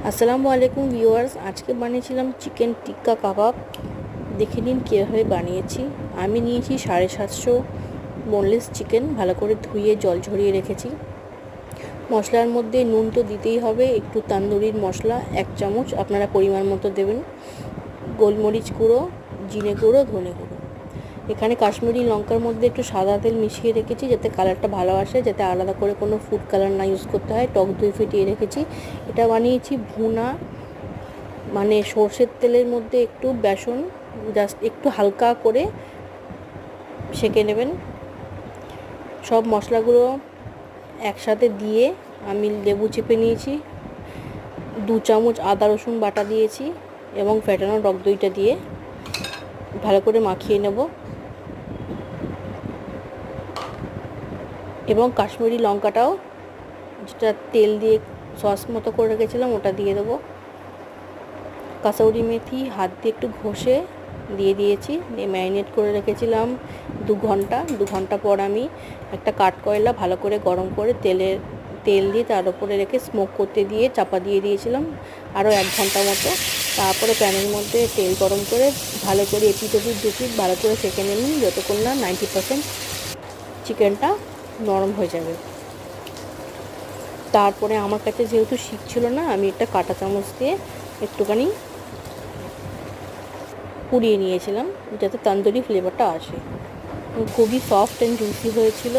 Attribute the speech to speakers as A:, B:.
A: আসসালামু আলাইকুম ভিউয়ার্স, আজকে বানিয়েছিলাম চিকেন টিক্কা কাবাব। দেখে নিন কীভাবে বানিয়েছি। আমি নিয়েছি 750 বোনলেস চিকেন, ভালো করে ধুয়ে জল ঝরিয়ে রেখেছি। মশলার মধ্যে নুন তো দিতেই হবে, একটু তান্দুরির মশলা 1 চামচ আপনারা পরিমাণ মতো দেবেন, গোলমরিচ গুঁড়ো, জিরে গুঁড়ো, ধনে গুঁড়ো। এখানে কাশ্মীরি লঙ্কার মধ্যে একটু সাদা তেল মিশিয়ে রেখেছি যাতে কালারটা ভালো আসে, যাতে আলাদা করে কোনো ফুড কালার না ইউজ করতে হয়। টক দই ফেটিয়ে রেখেছি। এটা বানিয়েছি ভুনা, মানে সর্ষের তেলের মধ্যে একটু বেসন জাস্ট একটু হালকা করে সেঁকে নেবেন। সব মশলাগুলো একসাথে দিয়ে আমি লেবু চেপে নিয়েছি, 2 চামচ আদা রসুন বাটা দিয়েছি এবং ফেটানো টক দইটা দিয়ে ভালো করে মাখিয়ে নেব। এবং কাশ্মীরি লঙ্কাটাও, যেটা তেল দিয়ে সস মতো করে রেখেছিলাম, ওটা দিয়ে দেবো। কাসৌরি মেথি হাত দিয়ে একটু ঘষে দিয়ে দিয়েছি। দিয়ে ম্যারিনেট করে রেখেছিলাম 2 ঘন্টা। 2 ঘন্টা পর আমি একটা কাঠকয়লা ভালো করে গরম করে তেল দিয়ে তার উপরে রেখে স্মোক করতে দিয়ে চাপা দিয়ে দিয়েছিলাম আরও 1 ঘন্টা মতো। তারপরে প্যানের মধ্যে তেল গরম করে ভালো করে এপিট ওপিট দুপিট ভালো করে সেঁকে নিলাম, যতক্ষণ না 90% চিকেনটা নরম হয়ে যাবে। তারপরে আমার কাছে যেহেতু শিখছিল না, আমি একটা কাঁটা চামচ দিয়ে একটুখানি পুড়িয়ে নিয়েছিলাম যাতে তন্দুরি ফ্লেভারটা আসে। খুবই সফট অ্যান্ড জুসি হয়েছিল।